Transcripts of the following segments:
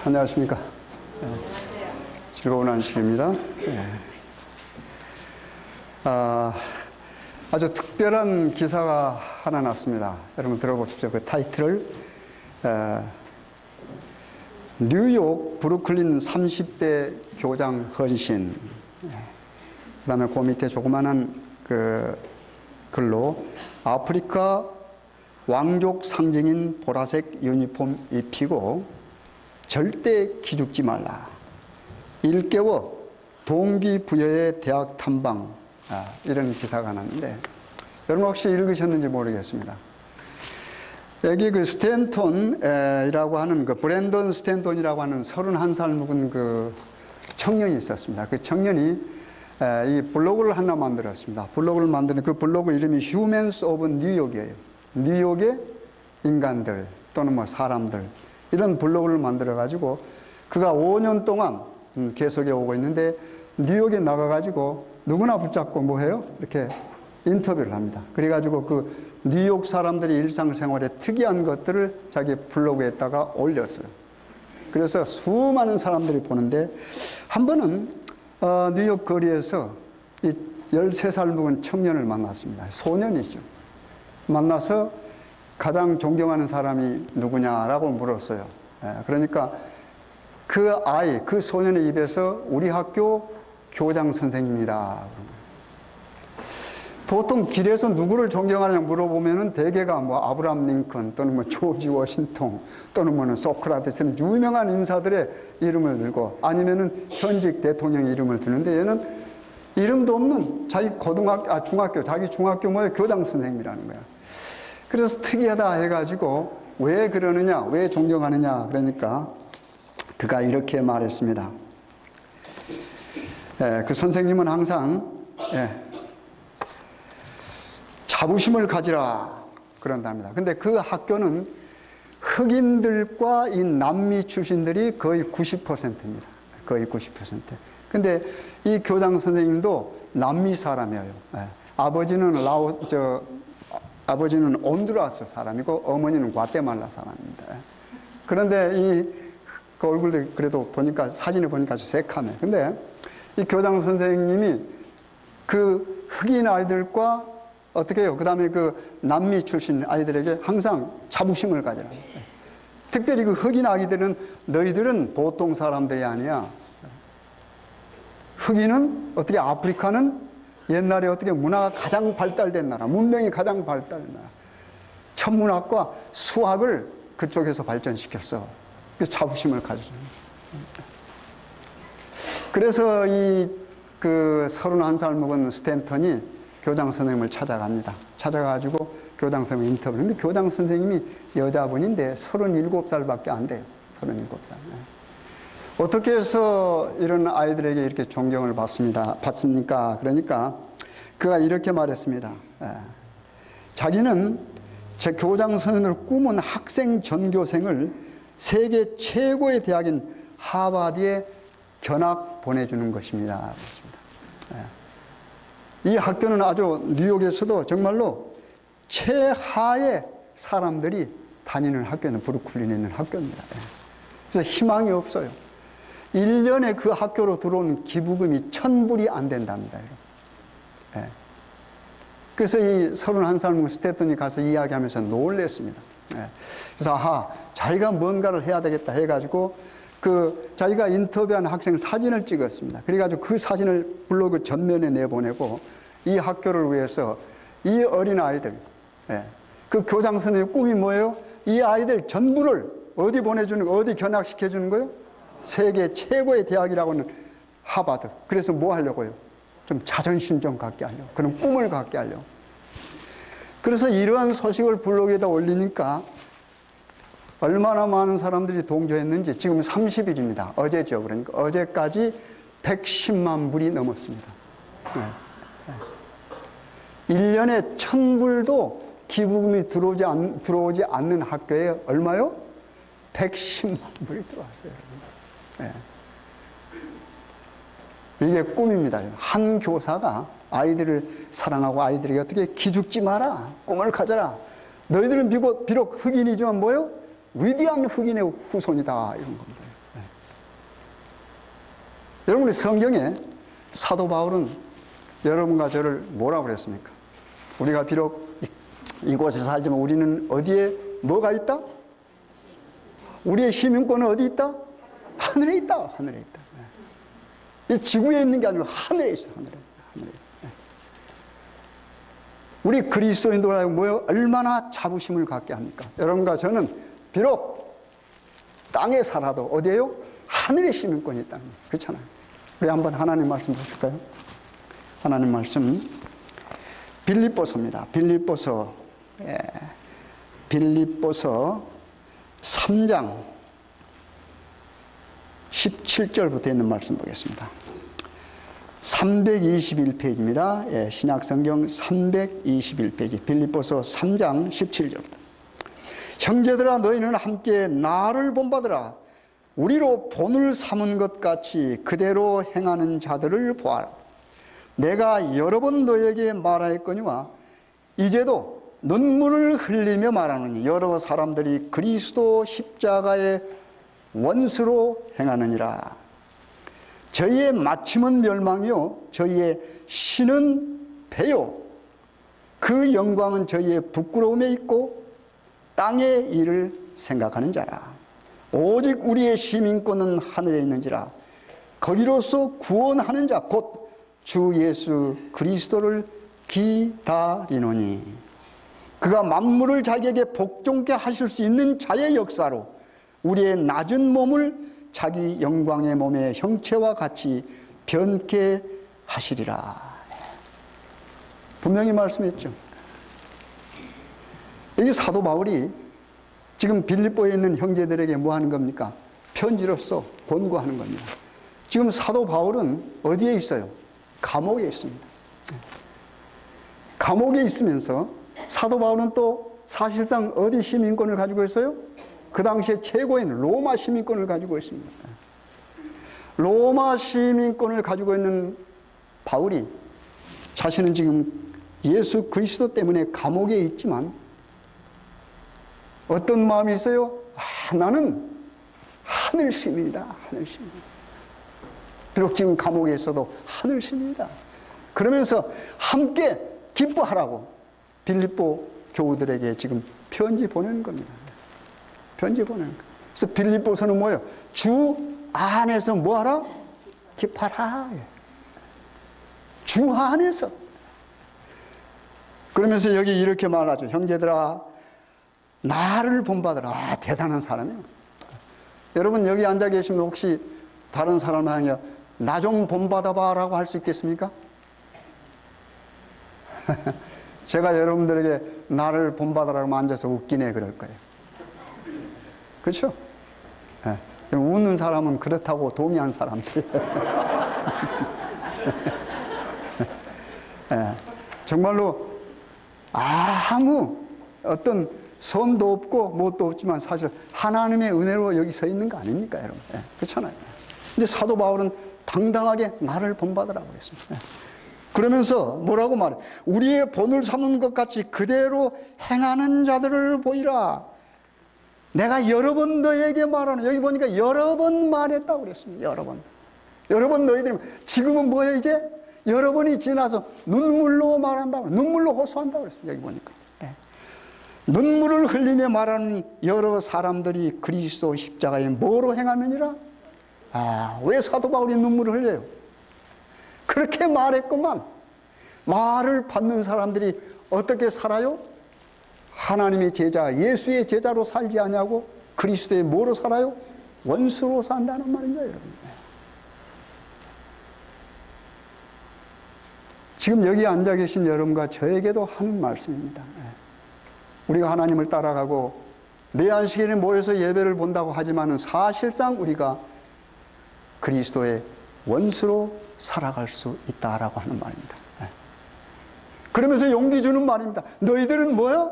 안녕하십니까. 즐거운 안식입니다. 아주 특별한 기사가 하나 났습니다. 여러분 들어보십시오. 그 타이틀을 뉴욕 브루클린 30대 교장 헌신, 그 다음에 그 밑에 조그마한 그 글로 아프리카 왕족 상징인 보라색 유니폼 입히고 절대 기죽지 말라. 일깨워 동기부여의 대학 탐방. 이런 기사가 났는데 여러분 혹시 읽으셨는지 모르겠습니다. 여기 그 스탠톤이라고 하는 그 브랜던 스탠톤이라고 하는 31살 묵은 그 청년이 있었습니다. 그 청년이 이 블로그를 하나 만들었습니다. 블로그를 만드는 그 블로그 이름이 Humans of New York이에요. 뉴욕의 인간들 또는 뭐 사람들, 이런 블로그를 만들어 가지고 그가 5년 동안 계속해 오고 있는데 뉴욕에 나가 가지고 누구나 붙잡고 뭐 해요? 이렇게 인터뷰를 합니다. 그래 가지고 그 뉴욕 사람들의 일상생활의 특이한 것들을 자기 블로그에다가 올렸어요. 그래서 수많은 사람들이 보는데 한 번은 뉴욕 거리에서 이 13살 묵은 청년을 만났습니다. 소년이죠. 만나서 가장 존경하는 사람이 누구냐라고 물었어요. 그러니까 그 아이, 그 소년의 입에서 우리 학교 교장 선생님이다. 보통 길에서 누구를 존경하느냐 물어보면은 대개가 뭐 아브라함 링컨 또는 뭐 조지 워싱턴 또는 뭐는 소크라테스는 유명한 인사들의 이름을 들고 아니면은 현직 대통령의 이름을 드는데 얘는 이름도 없는 자기 자기 중학교 뭐예요? 교장 선생님이라는 거야. 그래서 특이하다 해가지고 왜 그러느냐, 왜 존경하느냐, 그러니까 그가 이렇게 말했습니다. 그 선생님은 항상 자부심을 가지라 그런답니다. 근데 그 학교는 흑인들과 이 남미 출신들이 거의 90%입니다. 거의 90%. 근데 이 교장 선생님도 남미 사람이에요. 아버지는 온두라스 사람이고 어머니는 과테말라 사람입니다. 그런데 그 얼굴도 그래도 보니까 사진을 보니까 아주 새카매. 근데 이 교장 선생님이 그 흑인 아이들과 어떻게 해요? 그 다음에 그 남미 출신 아이들에게 항상 자부심을 가지라. 특별히 그 흑인 아이들은 너희들은 보통 사람들이 아니야. 흑인은 어떻게 아프리카는 옛날에 어떻게 문화가 가장 발달된 나라, 문명이 가장 발달된 나라. 천문학과 수학을 그쪽에서 발전시켰어. 그 자부심을 가지죠. 그래서 그 31살 먹은 스탠턴이 교장 선생님을 찾아갑니다. 찾아가지고 교장 선생님 인터뷰를 했는데 교장 선생님이 여자분인데 37살밖에 안 돼요. 37살. 어떻게 해서 이런 아이들에게 이렇게 존경을 받습니까? 그러니까 그가 이렇게 말했습니다. 자기는 제 교장 선생님을 꿈은 학생 전교생을 세계 최고의 대학인 하버드에 견학 보내주는 것입니다. 이 학교는 아주 뉴욕에서도 정말로 최하의 사람들이 다니는 학교는 브루클린에 있는 학교입니다. 그래서 희망이 없어요. 1년에 그 학교로 들어온 기부금이 1,000불이 안 된답니다. 그래서 이 31살 먹은 스탠턴이 가서 이야기하면서 놀랬습니다. 그래서 자기가 뭔가를 해야 되겠다 해가지고 자기가 인터뷰한 학생 사진을 찍었습니다. 그래가지고 그 사진을 블로그 전면에 내보내고 이 학교를 위해서 이 어린 아이들, 그 교장 선생님의 꿈이 뭐예요? 이 아이들 전부를 어디 견학시켜주는 거예요? 세계 최고의 대학이라고 하는 하버드. 그래서 뭐 하려고요? 좀 자존심 좀 갖게 하려고. 그런 꿈을 갖게 하려고. 그래서 이러한 소식을 블로그에다 올리니까 얼마나 많은 사람들이 동조했는지 지금 30일입니다. 어제죠. 그러니까 어제까지 110만 불이 넘었습니다. 1년에 1,000불도 기부금이 들어오지 않는 학교에 얼마요? 110만 불이 들어왔어요. 이게 꿈입니다. 한 교사가 아이들을 사랑하고 아이들에게 어떻게 기죽지 마라. 꿈을 가져라. 너희들은 비록 흑인이지만 뭐요? 위대한 흑인의 후손이다. 이런 겁니다. 여러분, 우리 성경에 사도 바울은 여러분과 저를 뭐라고 그랬습니까? 우리가 비록 이곳에 살지만 우리는 어디에 뭐가 있다? 우리의 시민권은 어디 있다? 하늘에 있다. 하늘에 있다. 이 지구에 있는 게 아니고 하늘에 있어. 하늘에. 우리 그리스도인들하고 뭐요? 얼마나 자부심을 갖게 합니까? 여러분과 저는 비록 땅에 살아도 어디에요? 하늘의 시민권이 있다는 거예요. 그렇잖아요. 우리 한번 하나님 말씀 보실까요? 하나님 말씀 빌립보서입니다. 빌립보서 3장 17절부터 있는 말씀 보겠습니다. 321페이지입니다. 신약성경 321페이지 빌립보서 3장 17절부터. 형제들아, 너희는 함께 나를 본받으라. 우리로 본을 삼은 것 같이 그대로 행하는 자들을 보아라. 내가 여러 번 너에게 말하였거니와 이제도 눈물을 흘리며 말하노니 여러 사람들이 그리스도 십자가의 원수로 행하느니라. 저희의 마침은 멸망이요 저희의 신은 배요 그 영광은 저희의 부끄러움에 있고 땅의 일을 생각하는 자라. 오직 우리의 시민권은 하늘에 있는지라. 거기로서 구원하는 자 곧 주 예수 그리스도를 기다리노니 그가 만물을 자기에게 복종케 하실 수 있는 자의 역사로 우리의 낮은 몸을 자기 영광의 몸의 형체와 같이 변케 하시리라. 분명히 말씀했죠. 여기 사도 바울이 지금 빌립보에 있는 형제들에게 뭐 하는 겁니까? 편지로서 권고하는 겁니다. 지금 사도 바울은 어디에 있어요? 감옥에 있습니다. 감옥에 있으면서 사도 바울은 또 사실상 어디 시민권을 가지고 있어요? 그 당시에 최고인 로마 시민권을 가지고 있습니다. 로마 시민권을 가지고 있는 바울이 자신은 지금 예수 그리스도 때문에 감옥에 있지만 어떤 마음이 있어요? 나는 하늘 시민이다. 하늘 시민. 비록 지금 감옥에 있어도 하늘 시민이다. 그러면서 함께 기뻐하라고 빌립보 교우들에게 지금 편지 보내는 겁니다. 편지 보내는 거예요. 그래서 빌립보서는 뭐예요? 주 안에서 뭐하라? 기뻐하라. 주 안에서. 그러면서 여기 이렇게 말하죠. 형제들아, 나를 본받으라. 아, 대단한 사람이에요. 여러분 여기 앉아 계시면 혹시 다른 사람을 향해 나 좀 본받아봐 라고 할 수 있겠습니까? 제가 여러분들에게 나를 본받으라고 앉아서 웃기네 그럴 거예요. 그렇죠? 네. 웃는 사람은 그렇다고 동의한 사람들이에요. 네. 정말로 아무 어떤 선도 없고 뭣도 없지만 사실 하나님의 은혜로 여기 서 있는 거 아닙니까, 여러분? 네. 그렇잖아요. 근데 사도 바울은 당당하게 나를 본받으라고 했습니다. 네. 그러면서 뭐라고 말해? 우리의 본을 삼은 것 같이 그대로 행하는 자들을 보이라. 내가 여러 번 너에게 말하는, 여기 보니까 여러 번 말했다고 그랬습니다. 여러 번. 여러 번 너희들이, 지금은 뭐예요, 이제? 여러 번이 지나서 눈물로 말한다고, 눈물로 호소한다고 그랬습니다. 여기 보니까. 네. 눈물을 흘리며 말하니 여러 사람들이 그리스도 십자가에 뭐로 행하느니라? 아, 왜 사도 바울이 눈물을 흘려요? 그렇게 말했구만. 말을 받는 사람들이 어떻게 살아요? 하나님의 제자, 예수의 제자로 살지 않냐고? 그리스도의 뭐로 살아요? 원수로 산다는 말입니다, 여러분. 지금 여기 앉아 계신 여러분과 저에게도 하는 말씀입니다. 우리가 하나님을 따라가고 매 안식일에 모여서 예배를 본다고 하지만 사실상 우리가 그리스도의 원수로 살아갈 수 있다라고 하는 말입니다. 그러면서 용기 주는 말입니다. 너희들은 뭐야?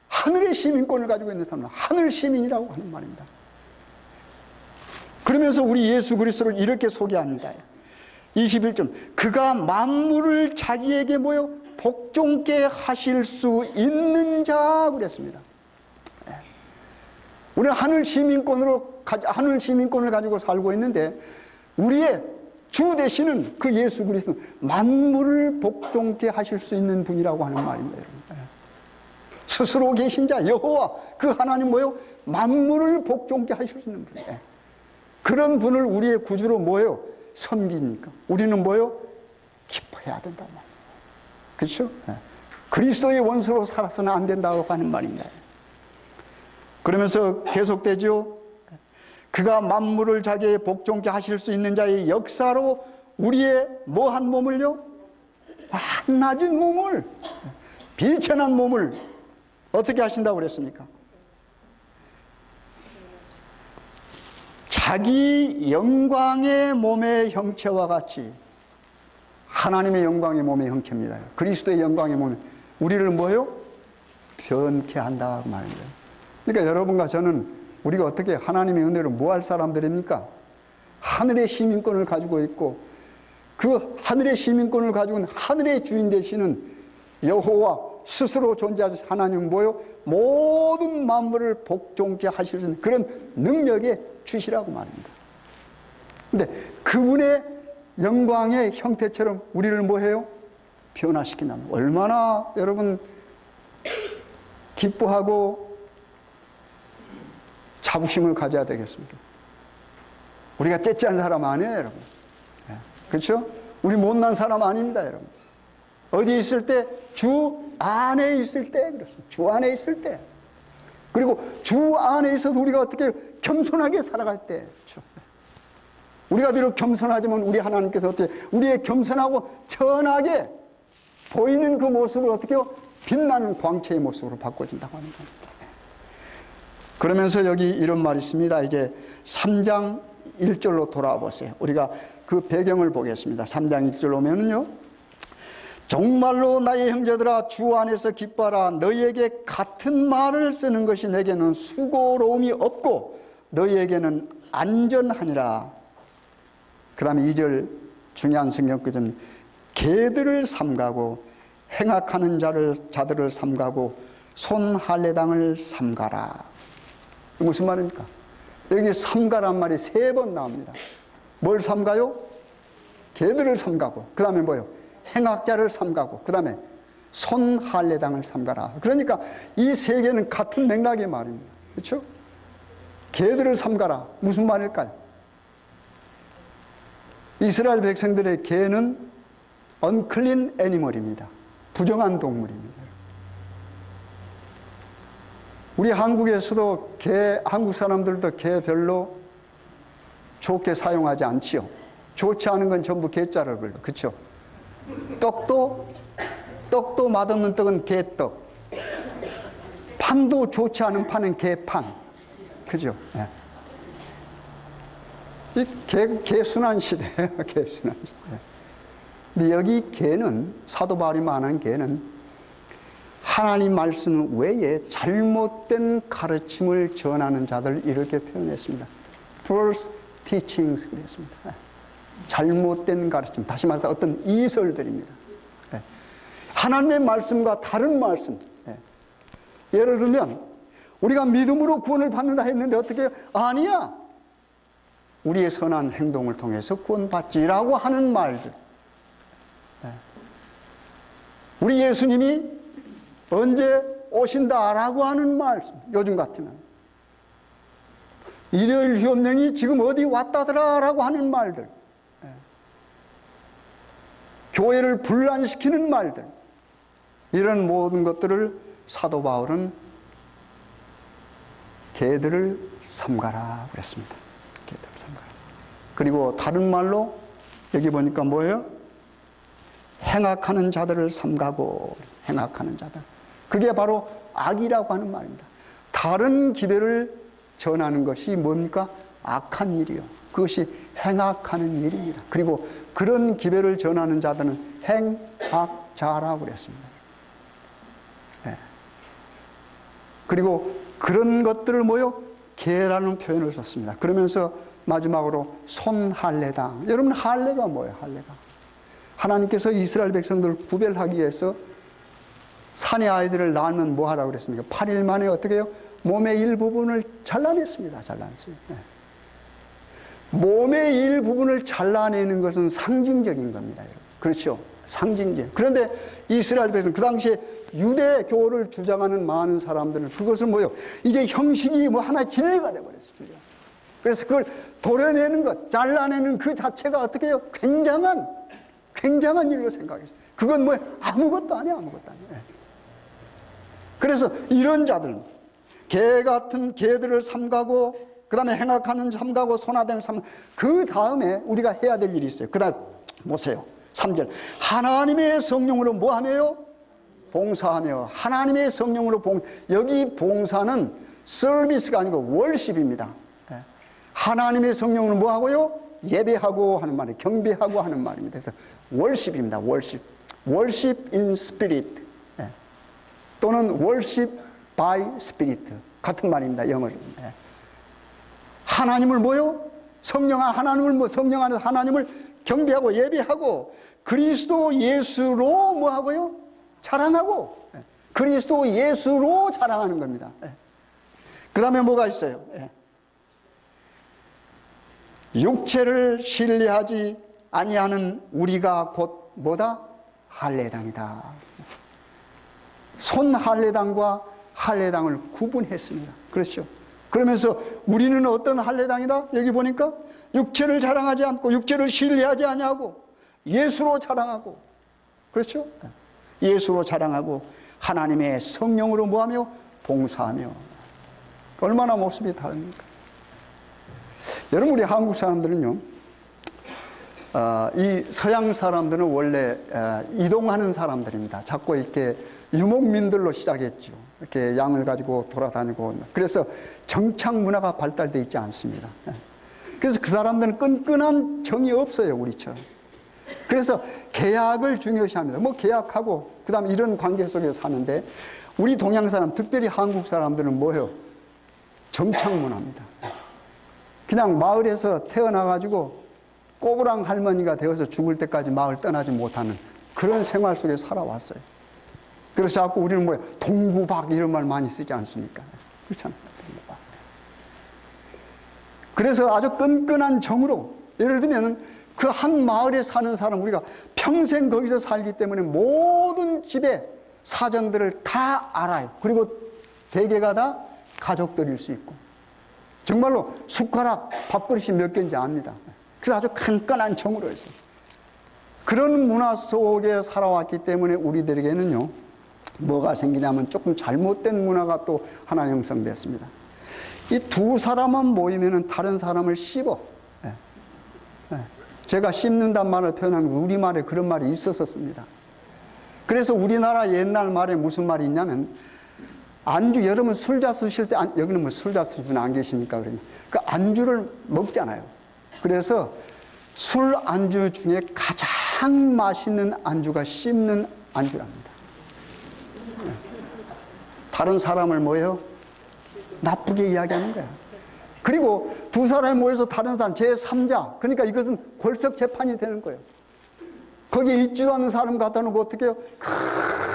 하늘의 시민권을 가지고 있는 사람은 하늘 시민이라고 하는 말입니다. 그러면서 우리 예수 그리스도를 이렇게 소개합니다. 21절, 그가 만물을 자기에게 뭐요? 복종케 하실 수 있는 자 그랬습니다. 우리는 하늘 시민권을 가지고 살고 있는데 우리의 주 되시는 그 예수 그리스도는 만물을 복종케 하실 수 있는 분이라고 하는 말입니다, 여러분. 스스로 계신 자 여호와 그 하나님 뭐예요? 만물을 복종케 하실 수 있는 분이에요. 그런 분을 우리의 구주로 뭐예요? 섬기니까 우리는 뭐예요? 기뻐해야 된단 말이에요. 그렇죠? 그리스도의 원수로 살아서는 안 된다고 하는 말입니다. 그러면서 계속되죠. 그가 만물을 자기의 복종케 하실 수 있는 자의 역사로 우리의 뭐한 몸을요? 낮은 몸을, 비천한 몸을 어떻게 하신다고 그랬습니까? 자기 영광의 몸의 형체와 같이, 하나님의 영광의 몸의 형체입니다. 그리스도의 영광의 몸, 우리를 뭐요? 변케 한다 그 말입니다. 그러니까 여러분과 저는 우리가 어떻게 하나님의 은혜로 뭐 할 사람들입니까? 하늘의 시민권을 가지고 있고, 그 하늘의 시민권을 가지고 있는 하늘의 주인 되시는 여호와 스스로 존재하신 하나님은 뭐요? 모든 만물을 복종케 하실 수 있는 그런 능력의 주시라고 말입니다. 근데 그분의 영광의 형태처럼 우리를 뭐해요? 변화시킨다면 얼마나 여러분 기뻐하고 자부심을 가져야 되겠습니까? 우리가 째째한 사람 아니에요, 여러분. 그렇죠? 우리 못난 사람 아닙니다, 여러분. 어디 있을 때? 주 안에 있을 때 그렇습니다. 주 안에 있을 때. 그리고 주 안에 있어서 우리가 어떻게 겸손하게 살아갈 때. 그렇죠? 우리가 비록 겸손하지만 우리 하나님께서 어떻게 우리의 겸손하고 천하게 보이는 그 모습을 어떻게 빛나는 광채의 모습으로 바꿔준다고 하는 겁니다. 그러면서 여기 이런 말이 있습니다. 이제 3장 1절로 돌아와 보세요. 우리가 그 배경을 보겠습니다. 3장 1절 오면은요. 정말로 나의 형제들아 주 안에서 기뻐하라. 너희에게 같은 말을 쓰는 것이 내게는 수고로움이 없고 너희에게는 안전하니라. 그 다음에 2절 중요한 성경구절입니다. 개들을 삼가고 행악하는 자들을 삼가고 손할례당을 삼가라. 무슨 말입니까? 여기 삼가란 말이 3번 나옵니다. 뭘 삼가요? 개들을 삼가고 그 다음에 뭐요? 행악자를 삼가고 그 다음에 손할례당을 삼가라. 그러니까 이 3개는 같은 맥락의 말입니다. 그렇죠? 개들을 삼가라. 무슨 말일까요? 이스라엘 백성들의 개는 unclean animal입니다. 부정한 동물입니다. 우리 한국에서도 한국 사람들도 개 별로 좋게 사용하지 않지요. 좋지 않은 건 전부 개자를 불러. 그렇죠? 떡도 맛없는 떡은 개떡. 판도 좋지 않은 판은 개판. 그죠? 네. 이 개순환 시대예요. 개순환 시대. 근데 여기 개는, 사도 바울이 말하는 개는 하나님 말씀 외에 잘못된 가르침을 전하는 자들 이렇게 표현했습니다. False teachings 그랬습니다. 잘못된 가르침, 다시 말해서 어떤 이설들입니다. 하나님의 말씀과 다른 말씀. 예를 들면 우리가 믿음으로 구원을 받는다 했는데 어떻게 해요? 아니야. 우리의 선한 행동을 통해서 구원받지라고 하는 말들. 우리 예수님이 언제 오신다라고 하는 말씀. 요즘 같으면 일요일 휴업령이 지금 어디 왔다더라라고 하는 말들. 교회를 분란시키는 말들. 이런 모든 것들을 사도 바울은 개들을 삼가라 그랬습니다. 개들을 삼가라. 그리고 다른 말로 여기 보니까 뭐예요? 행악하는 자들을 삼가고. 행악하는 자들. 그게 바로 악이라고 하는 말입니다. 다른 기별을 전하는 것이 뭡니까? 악한 일이요. 그것이 행악하는 일입니다. 그리고 그런 기별을 전하는 자들은 행악자라고 그랬습니다. 네. 그리고 그런 것들을 뭐요? 개라는 표현을 썼습니다. 그러면서 마지막으로 손할례당. 여러분 할례가 뭐예요? 할례가. 하나님께서 이스라엘 백성들을 구별하기 위해서 산의 아이들을 낳으면 뭐 하라고 그랬습니까? 8일 만에 어떻게 해요? 몸의 일부분을 잘라냈습니다. 잘라냈어요. 네. 몸의 일부분을 잘라내는 것은 상징적인 겁니다. 그렇죠? 상징적. 그런데 이스라엘 백성, 그 당시에 유대교를 주장하는 많은 사람들은 그것을 뭐요? 이제 형식이 뭐 하나의 진리가 되어버렸어요. 그래서 그걸 도려내는 것, 잘라내는 그 자체가 어떻게 해요? 굉장한 일로 생각했어요. 그건 뭐예요? 아무것도 아니에요. 아무것도 아니에요. 그래서 이런 자들은 개 같은 개들을 삼가고, 그 다음에 행악하는 삼가고, 손아대는 삼, 그 다음에 우리가 해야 될 일이 있어요. 그 다음 보세요. 3절. 하나님의 성령으로 뭐 하며요? 봉사하며. 하나님의 성령으로 여기 봉사는 서비스가 아니고 월십입니다. 하나님의 성령으로 뭐 하고요? 예배하고 하는 말이에요. 경배하고 하는 말입니다. 그래서 월십입니다. 월십. worship in spirit. 또는 worship by spirit. 같은 말입니다. 영어로. 하나님을 뭐요? 성령 안에서 하나님을 경배하고 예배하고 그리스도 예수로 뭐 하고요? 자랑하고. 그리스도 예수로 자랑하는 겁니다. 그 다음에 뭐가 있어요? 육체를 신뢰하지 아니하는 우리가 곧 뭐다? 할례당이다. 손 할례당과 할례당을 구분했습니다. 그렇죠? 그러면서 우리는 어떤 할례당이다? 여기 보니까 육체를 자랑하지 않고 육체를 신뢰하지 아니하고 예수로 자랑하고, 그렇죠? 예수로 자랑하고 하나님의 성령으로 뭐하며? 봉사하며. 얼마나 모습이 다릅니까? 여러분, 우리 한국 사람들은요, 이 서양 사람들은 원래 이동하는 사람들입니다. 자꾸 이렇게 유목민들로 시작했죠. 이렇게 양을 가지고 돌아다니고. 그래서 정착 문화가 발달되어 있지 않습니다. 그래서 그 사람들은 끈끈한 정이 없어요, 우리처럼. 그래서 계약을 중요시합니다. 뭐 계약하고 그 다음에 이런 관계 속에서 사는데, 우리 동양 사람, 특별히 한국 사람들은 뭐예요? 정착 문화입니다. 그냥 마을에서 태어나가지고 꼬부랑 할머니가 되어서 죽을 때까지 마을 떠나지 못하는 그런 생활 속에 살아왔어요. 그래서 자꾸 우리는 뭐예요? 동구박 이런 말 많이 쓰지 않습니까? 그렇잖아요. 동구박. 그래서 아주 끈끈한 정으로, 예를 들면 그 한 마을에 사는 사람, 우리가 평생 거기서 살기 때문에 모든 집의 사정들을 다 알아요. 그리고 대개가 다 가족들일 수 있고, 정말로 숟가락 밥그릇이 몇 개인지 압니다. 그래서 아주 끈끈한 정으로 했어요. 그런 문화 속에 살아왔기 때문에 우리들에게는요, 뭐가 생기냐면 조금 잘못된 문화가 또 하나 형성됐습니다. 이 두 사람만 모이면은 다른 사람을 씹어. 제가 씹는단 말을 표현하는 건 우리말에 그런 말이 있었습니다. 그래서 우리나라 옛날 말에 무슨 말이 있냐면, 안주, 여러분 술 잡수실 때, 여기는 뭐 술 잡수실 분 안 계시니까 그러니, 그 안주를 먹잖아요. 그래서 술 안주 중에 가장 맛있는 안주가 씹는 안주랍니다. 다른 사람을 뭐예요? 나쁘게 이야기하는 거야. 그리고 두 사람이 모여서 다른 사람, 제3자, 그러니까 이것은 골석 재판이 되는 거예요. 거기에 있지도 않은 사람 갖다 놓고 어떻게 해요?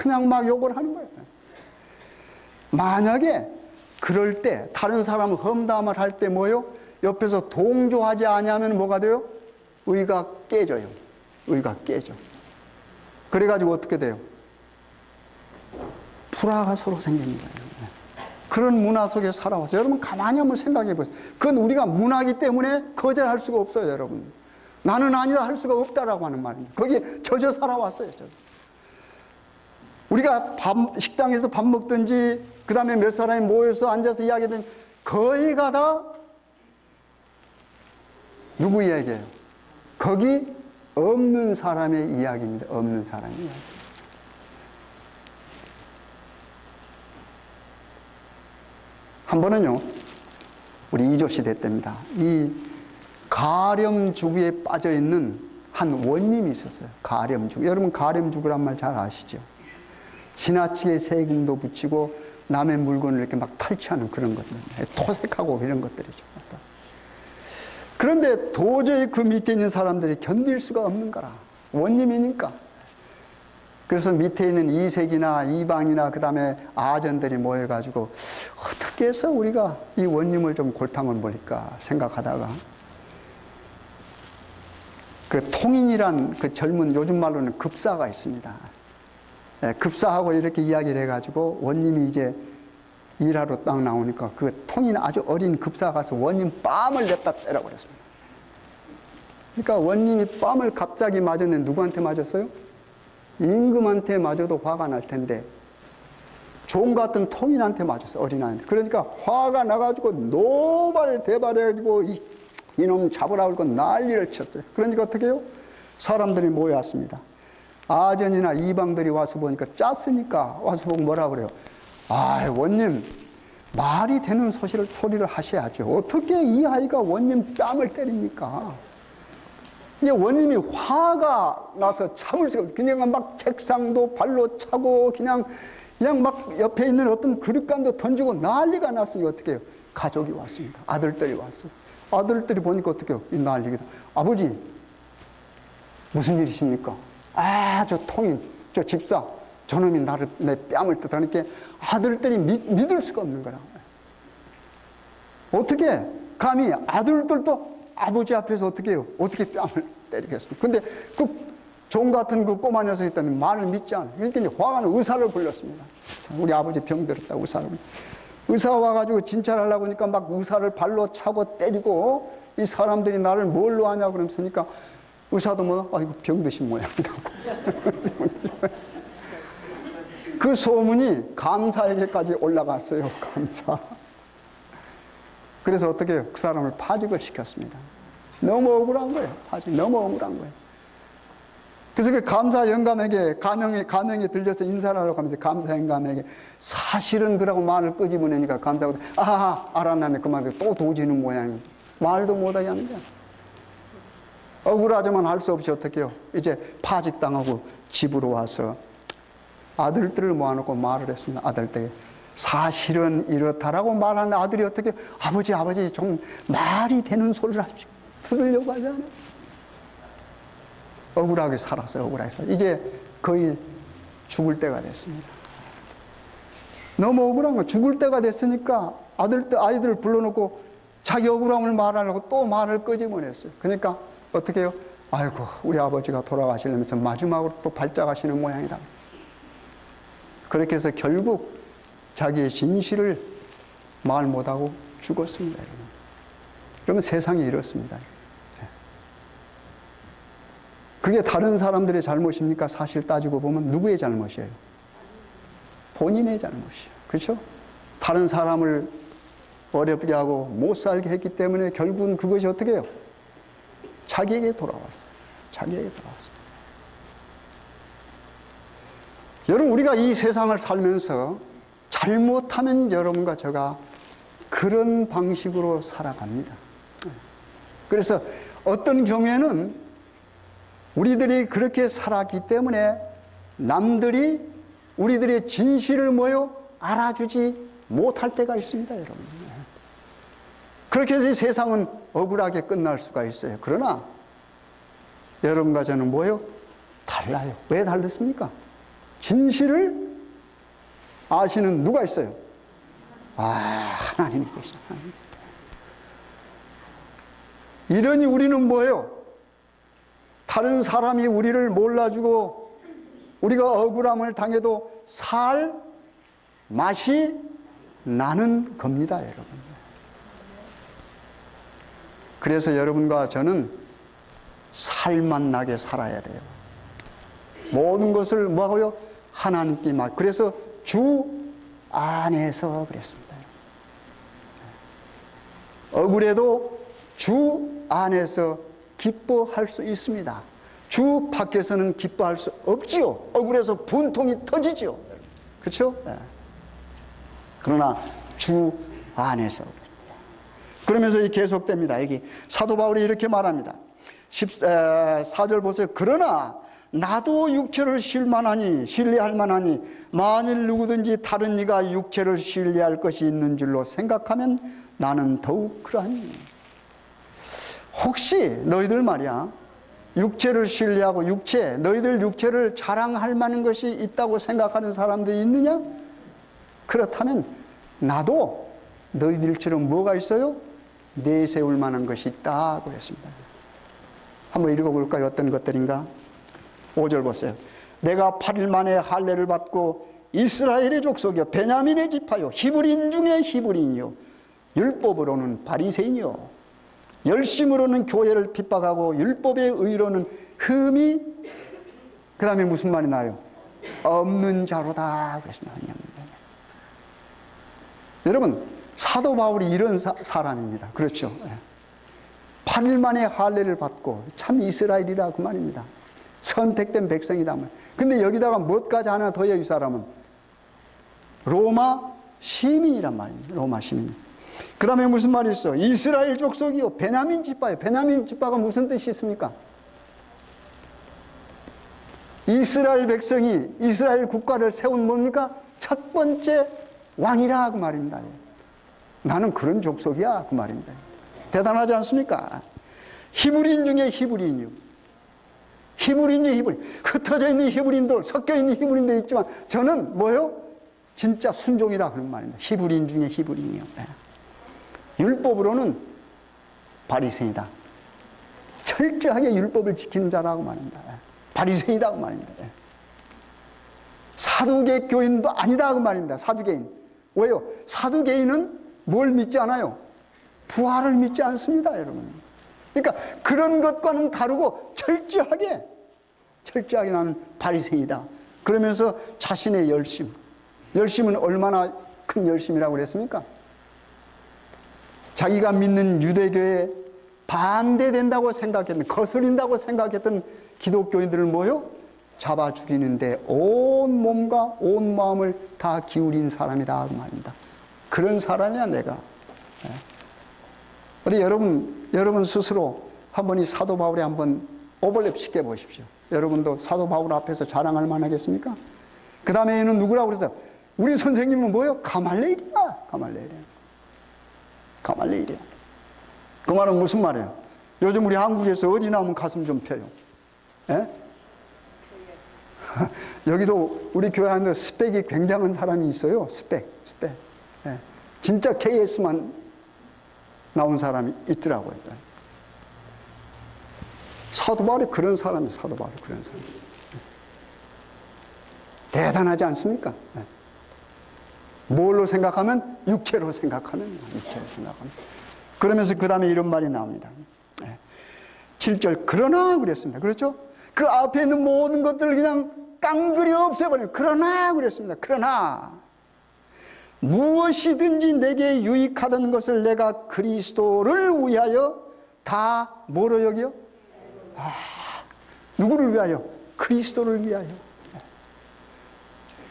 그냥 막 욕을 하는 거예요. 만약에 그럴 때, 다른 사람 험담을 할 때 뭐예요? 옆에서 동조하지 아니하면 뭐가 돼요? 의가 깨져요. 의가 깨져. 그래가지고 어떻게 돼요? 불화가 서로 생깁니다. 그런 문화 속에 살아왔어요. 여러분 가만히 한번 생각해 보세요. 그건 우리가 문화이기 때문에 거절할 수가 없어요, 여러분. 나는 아니다 할 수가 없다라고 하는 말입니다. 거기에 젖어 살아왔어요. 우리가 식당에서 밥 먹든지, 그 다음에 몇 사람이 모여서 앉아서 이야기하든 거의가 다 누구 이야기예요? 거기 없는 사람의 이야기입니다. 없는 사람의 이야기. 한 번은요, 우리 이조 시대 때입니다. 이 가렴주구에 빠져있는 한 원님이 있었어요. 가렴주구. 여러분 가렴주구란 말 잘 아시죠? 지나치게 세금도 붙이고 남의 물건을 이렇게 막 탈취하는 그런 것들, 토색하고 이런 것들이죠. 그런데 도저히 그 밑에 있는 사람들이 견딜 수가 없는 거라. 원님이니까. 그래서 밑에 있는 이색이나 이방이나 그 다음에 아전들이 모여가지고 어떻게 해서 우리가 이 원님을 좀 골탕을 먹일까 생각하다가 그 통인이란 그 젊은 요즘 말로는 급사가 있습니다. 예, 급사하고 이렇게 이야기를 해가지고 원님이 이제 일하러 딱 나오니까 그 통인 아주 어린 급사가 가서 원님 뺨을 냈다 때라고 그랬습니다. 그러니까 원님이 뺨을 갑자기 맞았는데 누구한테 맞았어요? 임금한테 맞아도 화가 날 텐데 종 같은 통인한테 맞았어, 어린아이한테. 그러니까 화가 나가지고 노발대발해가지고 이놈 잡으라고 그러고 난리를 쳤어요. 그러니까 어떻게 해요? 사람들이 모여왔습니다. 아전이나 이방들이 와서 보니까 짰으니까 와서 보고 뭐라 그래요? 아, 원님 말이 되는 소리를 하셔야죠. 어떻게 이 아이가 원님 뺨을 때립니까? 이제 원님이 화가 나서 참을 수가 없어요. 그냥 막 책상도 발로 차고 그냥 막 옆에 있는 어떤 그릇감도 던지고 난리가 났으니 어떻게 해요? 가족이 왔습니다. 아들들이 왔어요. 아들들이 보니까 어떻게 해요? 이 난리가. 아버지, 무슨 일이십니까? 아, 저 통인, 저 집사, 저놈이 내 뺨을 뜯으니까 아들들이 믿을 수가 없는 거라. 어떻게 감히 아들들도 아버지 앞에서 어떻게 해요? 어떻게 뺨을 때리겠습니까? 근데 그 종 같은 그 꼬마 녀석이 있다는 말을 믿지 않아요. 그러니까 이제 화가 나서 의사를 불렀습니다. 우리 아버지 병들었다, 의사를. 의사 와가지고 진찰하려고 하니까 막 의사를 발로 차고 때리고 이 사람들이 나를 뭘로 하냐고 그러면서니까 의사도 뭐, 아이고, 병드신 모양이라고. 그 소문이 감사에게까지 올라갔어요, 감사. 그래서 어떻게 해요? 그 사람을 파직을 시켰습니다. 너무 억울한 거예요, 파직. 너무 억울한 거예요. 그래서 그 감사 영감에게 가명이 들려서 인사를 하려고 하면서 감사 영감에게 사실은 그러고 말을 끄집어내니까 감사가 아하, 알았나네. 그 말에 또 도지는 모양이에요. 말도 못하게 하는 거야. 억울하지만 할 수 없이 어떻게 해요? 이제 파직당하고 집으로 와서 아들들을 모아놓고 말을 했습니다. 아들들에게. 사실은 이렇다라고 말하는 아들이 어떻게, 아버지, 좀 말이 되는 소리를 들으려고 하지 않아요? 억울하게 살았어요, 억울하게 살았어요. 이제 거의 죽을 때가 됐습니다. 너무 억울한 거. 죽을 때가 됐으니까 아이들을 불러놓고 자기 억울함을 말하려고 또 말을 끄집어냈어요. 그러니까 어떻게 해요? 아이고, 우리 아버지가 돌아가시려면서 마지막으로 또 발작하시는 모양이다. 그렇게 해서 결국 자기의 진실을 말 못하고 죽었습니다. 여러분. 그러면 세상이 이렇습니다. 그게 다른 사람들의 잘못입니까? 사실 따지고 보면 누구의 잘못이에요? 본인의 잘못이에요. 그렇죠? 다른 사람을 어렵게 하고 못 살게 했기 때문에 결국은 그것이 어떻게 해요? 자기에게 돌아왔어요. 자기에게 돌아왔습니다. 여러분, 우리가 이 세상을 살면서 잘못하면 여러분과 제가 그런 방식으로 살아갑니다. 그래서 어떤 경우에는 우리들이 그렇게 살았기 때문에 남들이 우리들의 진실을 알아주지 못할 때가 있습니다, 여러분. 그렇게 해서 이 세상은 억울하게 끝날 수가 있어요. 그러나 여러분과 저는 달라요. 왜 다르습니까? 진실을 아시는 누가 있어요? 하나님이 계시다. 이러니 우리는 다른 사람이 우리를 몰라주고 우리가 억울함을 당해도 살 맛이 나는 겁니다, 여러분. 그래서 여러분과 저는 살맛 나게 살아야 돼요. 모든 것을 하나님께 맡. 그래서 주 안에서 그랬습니다. 억울해도 주 안에서 기뻐할 수 있습니다. 주 밖에서는 기뻐할 수 없지요. 억울해서 분통이 터지지요. 그렇죠? 네. 그러나 주 안에서. 그러면서 계속됩니다. 여기 사도 바울이 이렇게 말합니다. 14절 보세요. 그러나 나도 육체를 신뢰할 만하니 만일 누구든지 다른 이가 육체를 신뢰할 것이 있는 줄로 생각하면 나는 더욱 그러하니. 혹시 너희들 말이야, 육체를 신뢰하고 너희들 육체를 자랑할 만한 것이 있다고 생각하는 사람들이 있느냐? 그렇다면 나도 너희들처럼 뭐가 있어요? 내세울 만한 것이 있다고 했습니다. 한번 읽어볼까요? 어떤 것들인가? 5절 보세요. 내가 8일 만에 할례를 받고 이스라엘의 족속이요 베냐민의 지파요 히브리인 중에 히브리인이요 율법으로는 바리새인이요 열심으로는 교회를 핍박하고 율법의 의로는 흠이 그 다음에 무슨 말이 나요? 없는 자로다 그랬습니다. 여러분 사도 바울이 이런 사람입니다. 그렇죠? 8일 만에 할례를 받고 참 이스라엘이라 그 말입니다. 선택된 백성이다. 근데 여기다가 무엇까지 하나 더해요. 이 사람은 로마 시민이란 말입니다. 로마 시민. 그 다음에 무슨 말이 있어? 이스라엘 족속이요 베냐민 지파예요. 베냐민 지파가 무슨 뜻이 있습니까? 이스라엘 백성이 이스라엘 국가를 세운 뭡니까? 첫 번째 왕이라 그 말입니다. 나는 그런 족속이야 그 말입니다. 대단하지 않습니까? 히브리인 중에 히브리인이요. 히브리인 중에 히브리인. 흩어져 있는 히브리인들, 섞여 있는 히브리인도 있지만 저는 뭐요? 진짜 순종이라 그런 말입니다. 히브리인 중에 히브리인이요. 율법으로는 바리새인이다. 철저하게 율법을 지키는 자라고 말합니다. 바리새인이다 그 말입니다. 사두개 교인도 아니다 그 말입니다. 사두개인. 왜요? 사두개인은 뭘 믿지 않아요? 부활을 믿지 않습니다, 여러분. 그러니까 그런 것과는 다르고 철저하게 나는 바리새인이다. 그러면서 자신의 열심은 얼마나 큰 열심이라고 그랬습니까? 자기가 믿는 유대교에 반대된다고 생각했던, 거스린다고 생각했던 기독교인들을 뭐요? 잡아 죽이는데 온 몸과 온 마음을 다 기울인 사람이다 그 말입니다. 그런 사람이야 내가. 어디 여러분 스스로 한번 이 사도 바울에 한번 오버랩 시켜 보십시오. 여러분도 사도 바울 앞에서 자랑할 만하겠습니까? 그 다음에는 누구라고 그래서 우리 선생님은 뭐예요? 가말레일이야. 가말레일이야. 그 말은 무슨 말이에요? 요즘 우리 한국에서 어디 나오면 가슴 좀 펴요. 예? 여기도 우리 교회 안에 스펙이 굉장한 사람이 있어요. 스펙. 예. 진짜 KS만 나온 사람이 있더라고요. 사도 바울이 그런 사람이에요. 사도 바울이 그런 사람. 대단하지 않습니까? 예. 뭘로 생각하면? 육체로 생각하면. 그러면서 그 다음에 이런 말이 나옵니다. 7절 그러나 그랬습니다. 그렇죠? 그 앞에 있는 모든 것들을 그냥 깡그리 없애버려요. 그러나 그랬습니다. 그러나 무엇이든지 내게 유익하던 것을 내가 그리스도를 위하여 다 뭐로 여기요? 누구를 위하여? 그리스도를 위하여.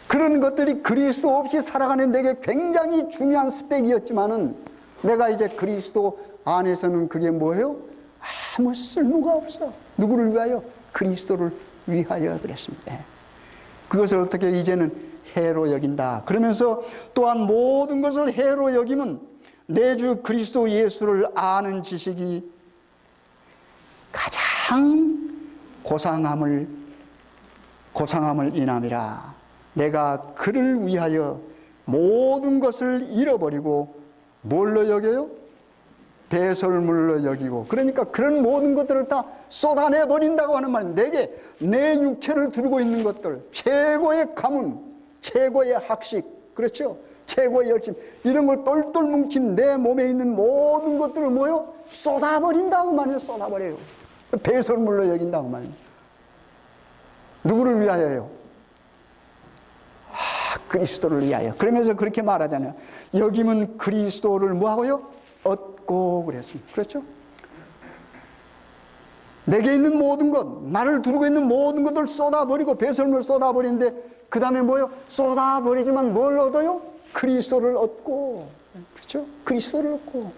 그런 것들이 그리스도 없이 살아가는 내게 굉장히 중요한 스펙이었지만은 내가 이제 그리스도 안에서는 그게 뭐예요? 아무 쓸모가 없어. 누구를 위하여? 그리스도를 위하여 그랬습니다. 그것을 어떻게 이제는 해로 여긴다. 그러면서 또한 모든 것을 해로 여기면 내 주 그리스도 예수를 아는 지식이 가장 고상함을 인함이라. 내가 그를 위하여 모든 것을 잃어버리고 뭘로 여겨요? 배설물로 여기고. 그러니까 그런 모든 것들을 다 쏟아내버린다고 하는 말은 내게 내 육체를 두르고 있는 것들, 최고의 가문, 최고의 학식, 그렇죠? 최고의 열심, 이런 걸 똘똘 뭉친 내 몸에 있는 모든 것들을 뭐요? 쏟아버린다고 말이에요. 쏟아버려요. 배설물로 여긴다고 말이에요. 누구를 위하여요? 그리스도를 위하여. 그러면서 그렇게 말하잖아요. 여기면 그리스도를 뭐하고요? 얻고 그랬습니다. 그렇죠? 내게 있는 모든 것, 나를 두르고 있는 모든 것을 쏟아버리고 배설물 쏟아버리는데 그 다음에 뭐요? 쏟아버리지만 뭘 얻어요? 그리스도를 얻고. 그렇죠? 그리스도를 얻고.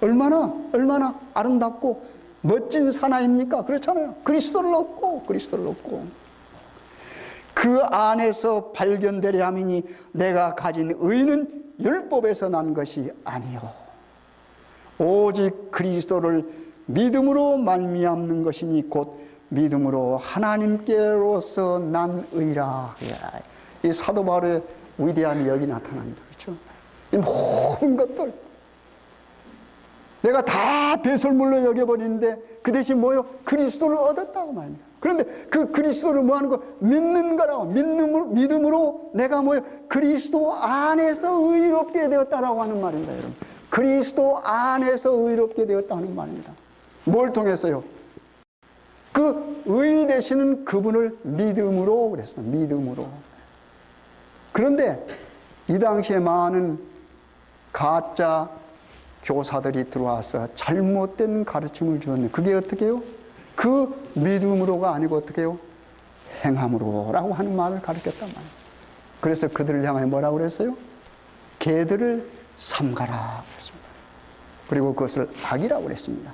얼마나 아름답고 멋진 사나이입니까? 그렇잖아요. 그리스도를 얻고. 그 안에서 발견되려 함이니 내가 가진 의는 율법에서 난 것이 아니요 오직 그리스도를 믿음으로 말미암는 것이니 곧 믿음으로 하나님께로서 난 의라. 이 사도 바울의 위대함이 여기 나타납니다. 그렇죠? 이 모든 것들 내가 다 배설물로 여겨버리는데 그 대신 뭐요? 그리스도를 얻었다고 말입니다. 그런데 그 그리스도를 뭐하는 거? 믿는 거라고. 믿음으로 내가 뭐요? 그리스도 안에서 의롭게 되었다라고 하는 말입니다, 여러분. 그리스도 안에서 의롭게 되었다는 말입니다. 뭘 통해서요? 그 의 되시는 그분을 믿음으로 그랬어요. 믿음으로. 그런데 이 당시에 많은 가짜 교사들이 들어와서 잘못된 가르침을 주었는데 그게 어떻게 해요? 그 믿음으로가 아니고 어떻게 해요? 행함으로라고 하는 말을 가르쳤단 말이에요. 그래서 그들을 향해 뭐라고 그랬어요? 개들을 삼가라 그랬습니다. 그리고 그것을 악이라고 그랬습니다.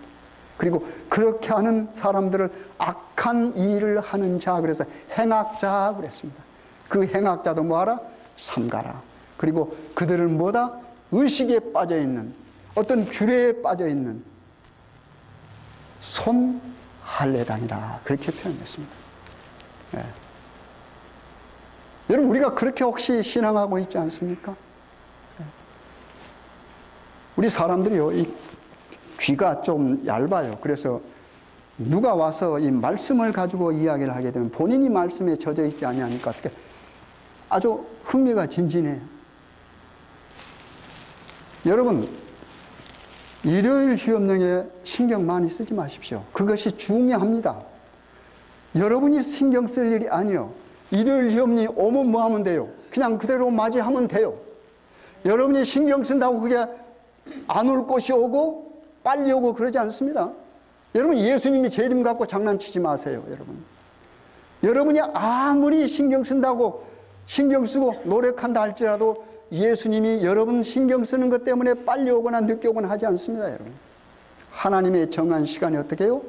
그리고 그렇게 하는 사람들을 악한 일을 하는 자, 그래서 행악자 그랬습니다. 그 행악자도 뭐하라? 삼가라. 그리고 그들은 뭐다? 의식에 빠져있는, 어떤 규례에 빠져있는 손할례당이라 그렇게 표현했습니다. 네. 여러분, 우리가 그렇게 혹시 신앙하고 있지 않습니까? 네. 우리 사람들이요, 이 귀가 좀 얇아요. 그래서 누가 와서 이 말씀을 가지고 이야기를 하게 되면 본인이 말씀에 젖어 있지 아니하니까 아주 흥미가 진진해요. 여러분, 일요일 휴업령에 신경 많이 쓰지 마십시오. 그것이 중요합니다. 여러분이 신경 쓸 일이 아니요. 일요일 휴업령이 오면 뭐 하면 돼요? 그냥 그대로 맞이하면 돼요. 여러분이 신경 쓴다고 그게 안 올 것이 오고 빨리 오고 그러지 않습니다. 여러분, 예수님이 재림 갖고 장난치지 마세요, 여러분. 여러분이 아무리 신경 쓴다고 신경 쓰고 노력한다 할지라도 예수님이 여러분 신경 쓰는 것 때문에 빨리 오거나 늦게 오거나 하지 않습니다, 여러분. 하나님의 정한 시간이 어떻게 해요?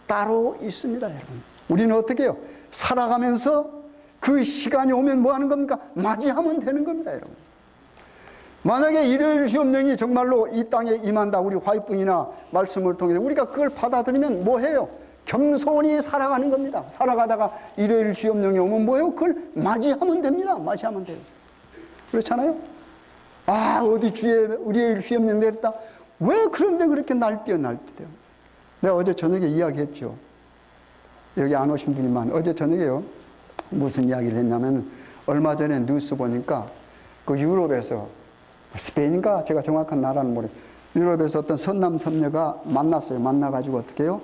따로 있습니다, 여러분. 우리는 어떻게 해요? 살아가면서 그 시간이 오면 뭐 하는 겁니까? 맞이하면 되는 겁니다, 여러분. 만약에 일요일 휴업령이 정말로 이 땅에 임한다, 우리 화이뿐이나 말씀을 통해서 우리가 그걸 받아들이면 뭐 해요? 겸손히 살아가는 겁니다. 살아가다가 일요일 휴업령이 오면 뭐예요? 그걸 맞이하면 됩니다. 맞이하면 돼요. 그렇잖아요? 아, 어디 주에 일요일 휴업령 내렸다. 왜 그런데 그렇게 날뛰어요? 내가 어제 저녁에 이야기했죠. 여기 안 오신 분이만 어제 저녁에요. 무슨 이야기를 했냐면 얼마 전에 뉴스 보니까 그 유럽에서 스페인인가 제가 정확한 나라는 모르겠어요. 유럽에서 어떤 선남 선녀가 만났어요. 만나가지고 어떻게 해요?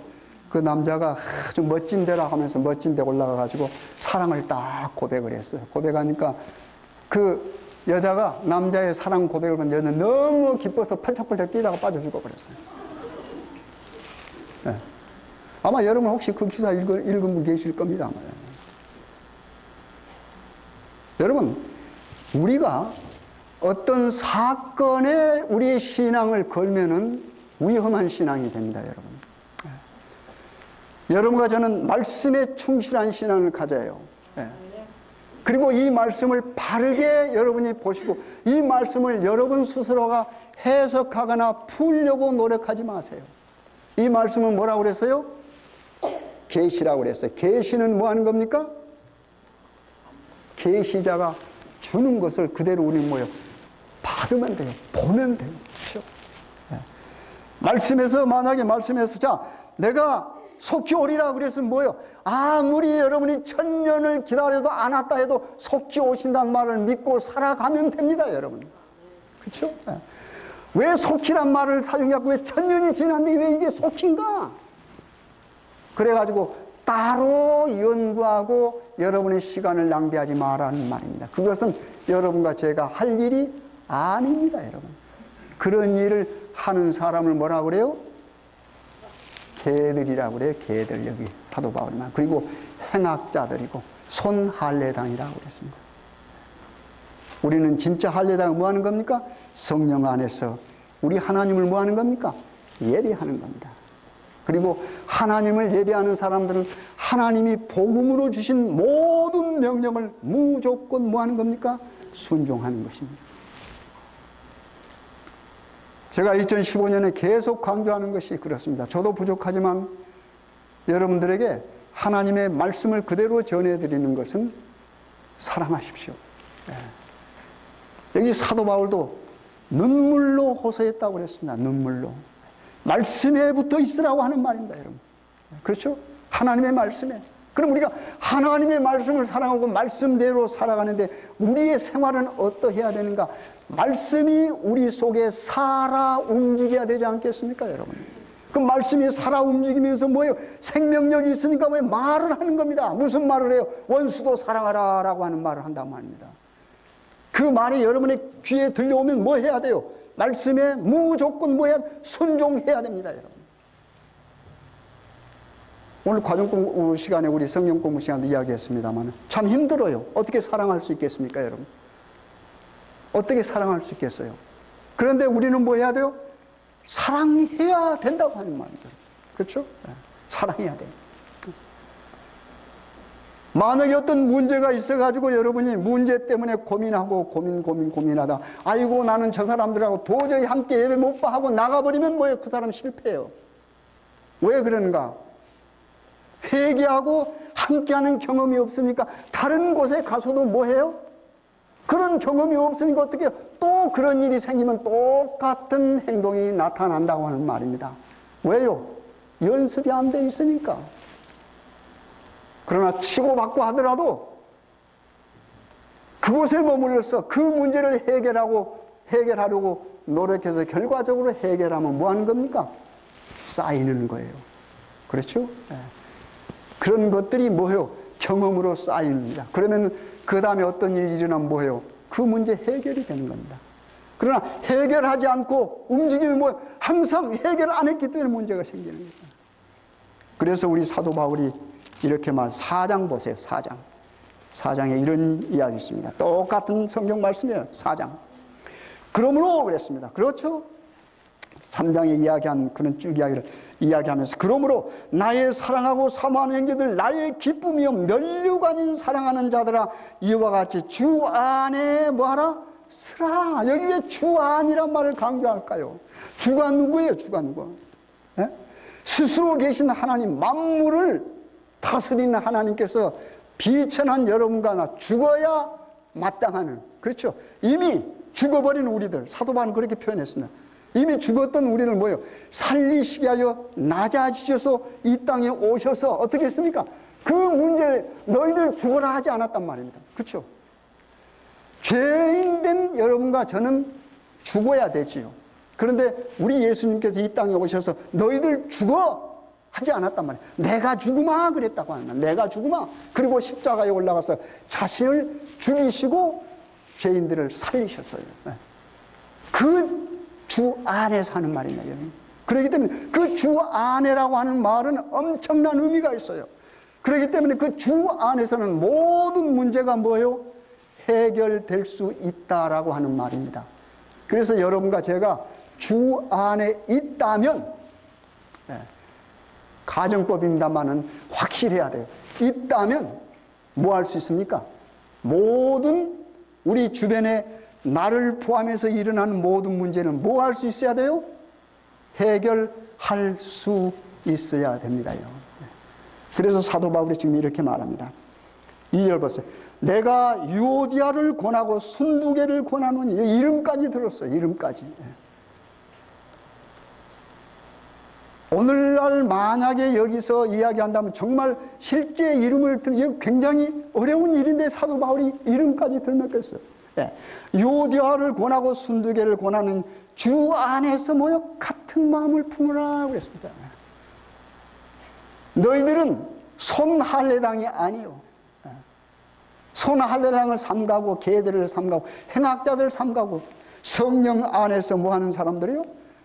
그 남자가 아주 멋진 데라 하면서 멋진 데 올라가가지고 사랑을 딱 고백을 했어요. 고백하니까 그 여자가 남자의 사랑 고백을 받는 여자는 너무 기뻐서 펄쩍펄쩍 뛰다가 빠져 죽어버렸어요. 네. 아마 여러분 혹시 그 기사 읽은 분 계실 겁니다. 아마. 여러분, 우리가 어떤 사건에 우리의 신앙을 걸면은 위험한 신앙이 됩니다, 여러분. 여러분과 저는 말씀에 충실한 신앙을 가져요. 그리고 이 말씀을 바르게 여러분이 보시고 이 말씀을 여러분 스스로가 해석하거나 풀려고 노력하지 마세요. 이 말씀은 뭐라고 그랬어요? 계시라고 그랬어요. 계시는 뭐 하는 겁니까? 계시자가 주는 것을 그대로 우리는 뭐예요? 받으면 돼요. 보면 돼요. 그렇죠? 네. 만약에 말씀에서 자, 내가 속히 오리라 그랬으면 뭐예요? 아무리 여러분이 1000년을 기다려도 안 왔다 해도 속히 오신다는 말을 믿고 살아가면 됩니다, 여러분. 그렇죠? 네. 왜 속히란 말을 사용하고 왜 1000년이 지났는데 왜 이게 속힌가? 그래가지고 따로 연구하고 여러분의 시간을 낭비하지 말라는 말입니다. 그것은 여러분과 제가 할 일이 아닙니다, 여러분. 그런 일을 하는 사람을 뭐라고 그래요? 개들이라고 그래요. 개들, 여기 사도 바울이만. 그리고 행악자들이고 손할례당이라고 그랬습니다. 우리는 진짜 할례당은 뭐 하는 겁니까? 성령 안에서 우리 하나님을 뭐 하는 겁니까? 예배하는 겁니다. 그리고 하나님을 예배하는 사람들은 하나님이 복음으로 주신 모든 명령을 무조건 뭐 하는 겁니까? 순종하는 것입니다. 제가 2015년에 계속 강조하는 것이 그렇습니다. 저도 부족하지만 여러분들에게 하나님의 말씀을 그대로 전해드리는 것은 사랑하십시오. 여기 사도 바울도 눈물로 호소했다고 그랬습니다. 눈물로. 말씀에 붙어 있으라고 하는 말입니다, 여러분. 그렇죠? 하나님의 말씀에. 그럼 우리가 하나님의 말씀을 사랑하고 말씀대로 살아가는데 우리의 생활은 어떠해야 되는가? 말씀이 우리 속에 살아 움직여야 되지 않겠습니까, 여러분? 그 말씀이 살아 움직이면서 뭐예요? 생명력이 있으니까 왜 말을 하는 겁니다. 무슨 말을 해요? 원수도 사랑하라 라고 하는 말을 한단 말입니다. 그 말이 여러분의 귀에 들려오면 뭐 해야 돼요? 말씀에 무조건 뭐야? 순종해야 됩니다, 여러분. 오늘 과정공부 시간에 우리 성경공부 시간에 이야기했습니다만 참 힘들어요. 어떻게 사랑할 수 있겠습니까, 여러분? 어떻게 사랑할 수 있겠어요? 그런데 우리는 뭐 해야 돼요? 사랑해야 된다고 하는 말입니다. 그렇죠? 사랑해야 돼요. 만약에 어떤 문제가 있어가지고 여러분이 문제 때문에 고민하고 고민하다 아이고 나는 저 사람들하고 도저히 함께 예배 못 봐 하고 나가버리면 뭐예요? 그 사람 실패해요. 왜 그러는가? 회개하고 함께하는 경험이 없으니까 다른 곳에 가서도 뭐 해요? 그런 경험이 없으니까 어떻게 해요? 또 그런 일이 생기면 똑같은 행동이 나타난다고 하는 말입니다. 왜요? 연습이 안 돼 있으니까. 그러나 치고받고 하더라도 그곳에 머물러서 그 문제를 해결하려고 노력해서 결과적으로 해결하면 뭐 하는 겁니까? 쌓이는 거예요. 그렇죠? 네. 그런 것들이 뭐예요? 경험으로 쌓입니다. 그러면 그 다음에 어떤 일이 일어나면 뭐예요? 그 문제 해결이 되는 겁니다. 그러나 해결하지 않고 움직이면 뭐예요? 항상 해결 안 했기 때문에 문제가 생기는 겁니다. 그래서 우리 사도 바울이 이렇게 4장 보세요. 4장에 이런 이야기 있습니다. 똑같은 성경 말씀이에요. 4장. 그러므로 그랬습니다. 그렇죠? 3장에 이야기한 그런 쭉 이야기를 이야기하면서 그러므로 나의 사랑하고 사모하는 형제들 나의 기쁨이요 면류관인 사랑하는 자들아 이와 같이 주 안에 뭐하라? 서라. 여기 왜 주 안이란 말을 강조할까요? 주가 누구예요? 주가 누구? 네? 스스로 계신 하나님 만물을 다스리는 하나님께서 비천한 여러분과 나 죽어야 마땅하는 그렇죠? 이미 죽어버린 우리들 사도 바울은 그렇게 표현했습니다. 이미 죽었던 우리를 뭐예요? 살리시게 하여 낮아지셔서 이 땅에 오셔서 어떻게 했습니까? 그 문제를 너희들 죽어라 하지 않았단 말입니다. 그렇죠? 죄인된 여러분과 저는 죽어야 되지요. 그런데 우리 예수님께서 이 땅에 오셔서 너희들 죽어 하지 않았단 말이에요. 내가 죽으마 그랬다고 하는 거예요. 내가 죽으마. 그리고 십자가에 올라가서 자신을 죽이시고 죄인들을 살리셨어요. 그 주 안에 사는 말입니다. 그렇기 때문에 그 주 안에라고 하는 말은 엄청난 의미가 있어요. 그렇기 때문에 그 주 안에서는 모든 문제가 뭐예요? 해결될 수 있다라고 하는 말입니다. 그래서 여러분과 제가 주 안에 있다면 가정법입니다만은 확실해야 돼요. 있다면 뭐 할 수 있습니까? 모든 우리 주변에 나를 포함해서 일어나는 모든 문제는 뭐 할 수 있어야 돼요? 해결할 수 있어야 됩니다요. 그래서 사도 바울이 지금 이렇게 말합니다. 2절 보세요. 내가 유오디아를 권하고 순두개를 권하노니 이름까지 들었어요. 이름까지. 오늘날 만약에 여기서 이야기한다면 정말 실제 이름을 들기 굉장히 어려운 일인데 사도 바울이 이름까지 들먹였어요. 유오디아를 권하고 순두개를 권하는 주 안에서 모여 같은 마음을 품으라 그랬습니다. 너희들은 손할례당이 아니요. 손할례당을 삼가고 개들을 삼가고 행악자들을 삼가고 성령 안에서 뭐하는 사람들이요?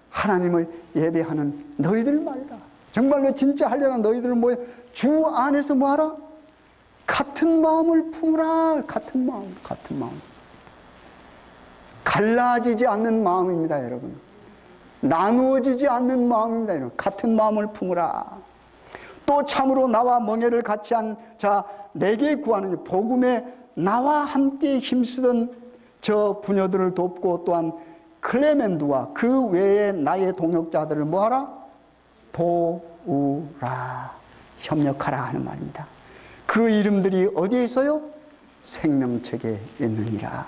하나님을 예배하는 너희들 말이다. 정말로 진짜 할례당 너희들은 뭐예요? 주 안에서 뭐하라? 같은 마음을 품으라. 같은 마음. 갈라지지 않는 마음입니다, 여러분. 나누어지지 않는 마음입니다, 여러분. 같은 마음을 품으라. 또 참으로 나와 멍에를 같이 한 자 내게 구하는 복음에 나와 함께 힘쓰던 저 부녀들을 돕고 또한 클레멘드와 그 외에 나의 동역자들을 뭐하라? 도우라. 협력하라 하는 말입니다. 그 이름들이 어디에 있어요? 생명책에 있느니라.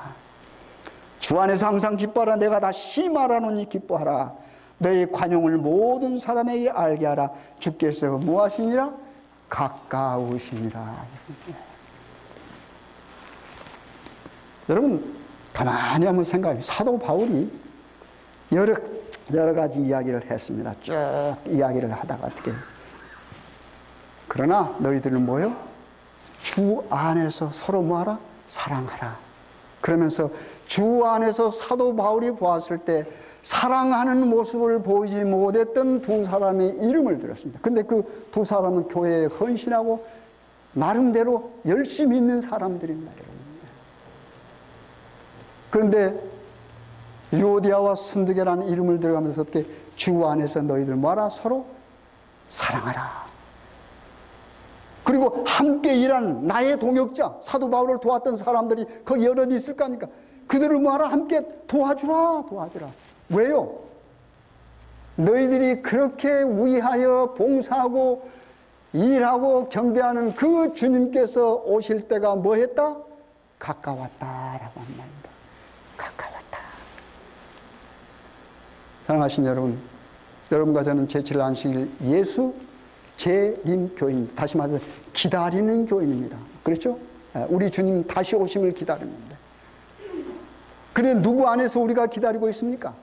주 안에서 항상 기뻐하라. 내가 다시 말하노니 기뻐하라. 너의 관용을 모든 사람에게 알게 하라. 주께서 무엇이니라? 가까우시니라. 여러분 가만히 한번 생각해. 사도 바울이 여러 가지 이야기를 했습니다. 쭉 이야기를 하다가 어떻게 그러나 너희들은 뭐요? 주 안에서 서로 뭐하라? 사랑하라. 그러면서 주 안에서 사도 바울이 보았을 때 사랑하는 모습을 보이지 못했던 두 사람의 이름을 들었습니다. 그런데 그 두 사람은 교회에 헌신하고 나름대로 열심히 있는 사람들입니다. 그런데 유오디아와 순두계라는 이름을 들어가면서 어떻게 주 안에서 너희들 뭐하라? 서로 사랑하라. 그리고 함께 일하는 나의 동역자, 사도 바울을 도왔던 사람들이 거기 여럿 있을 거 아닙니까? 그들을 뭐하라? 함께 도와주라. 왜요? 너희들이 그렇게 위하여 봉사하고 일하고 경배하는 그 주님께서 오실 때가 뭐 했다? 가까웠다라고 한 말입니다. 가까웠다. 사랑하신 여러분, 여러분과 저는 제7일 안식일 예수 재림 교인입니다. 다시 말해서 기다리는 교인입니다. 그렇죠? 우리 주님 다시 오심을 기다립니다. 그런데 누구 안에서 우리가 기다리고 있습니까?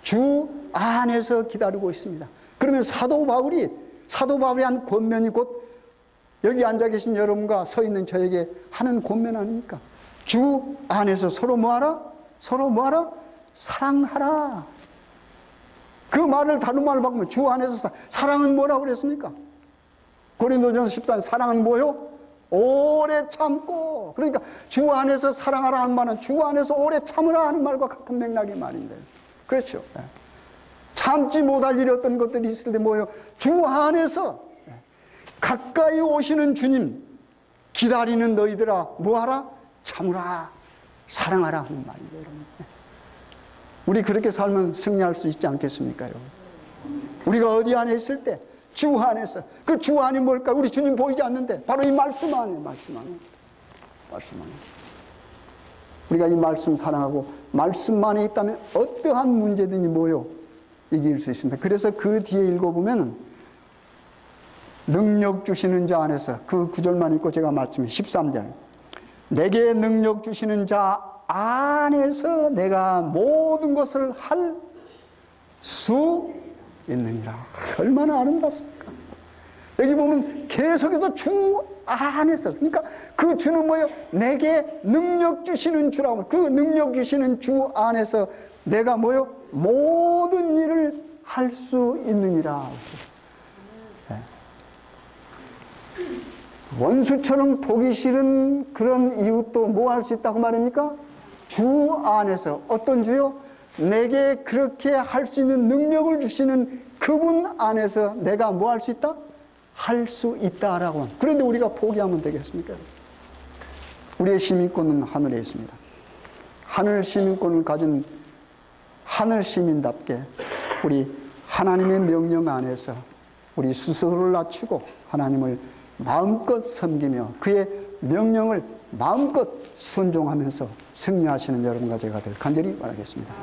주 안에서 기다리고 있습니다. 그러면 사도 바울이 한 권면이 곧 여기 앉아 계신 여러분과 서 있는 저에게 하는 권면 아닙니까? 주 안에서 서로 뭐하라? 서로 뭐하라? 사랑하라. 그 말을 다른 말로 바꾸면 주 안에서 사랑은 뭐라고 그랬습니까? 고린도전서 14장 사랑은 뭐요? 오래 참고. 그러니까 주 안에서 사랑하라 하는 말은 주 안에서 오래 참으라 하는 말과 같은 맥락의 말인데, 그렇죠? 참지 못할 일이 어떤 것들이 있을 때 뭐예요? 주 안에서 가까이 오시는 주님 기다리는 너희들아 뭐하라? 참으라, 사랑하라 하는 말이에요. 여러분. 우리 그렇게 살면 승리할 수 있지 않겠습니까? 우리가 어디 안에 있을 때 주 안에서, 그 주 안이 뭘까? 우리 주님 보이지 않는데 바로 이 말씀 안에. 우리가 이 말씀 사랑하고 말씀 안에 있다면 어떠한 문제든지 뭐요? 이길 수 있습니다. 그래서 그 뒤에 읽어보면 능력 주시는 자 안에서, 그 구절만 읽고 제가 마치면 13절, 내게 능력 주시는 자 안에서 내가 모든 것을 할 수 있느니라. 얼마나 아름답습니까? 여기 보면 계속해서 주 안에서, 그러니까 그 주는 뭐예요? 내게 능력 주시는 주라고. 그 능력 주시는 주 안에서 내가 뭐예요? 모든 일을 할 수 있느니라. 원수처럼 보기 싫은 그런 이웃도 뭐 할 수 있다고 말입니까? 주 안에서. 어떤 주요? 내게 그렇게 할 수 있는 능력을 주시는 그분 안에서 내가 뭐 할 수 있다? 할 수 있다라고. 그런데 우리가 포기하면 되겠습니까? 우리의 시민권은 하늘에 있습니다. 하늘 시민권을 가진 하늘 시민답게 우리 하나님의 명령 안에서 우리 스스로를 낮추고 하나님을 마음껏 섬기며 그의 명령을 마음껏 순종하면서 승리하시는 여러분과 제가 될 간절히 바라겠습니다.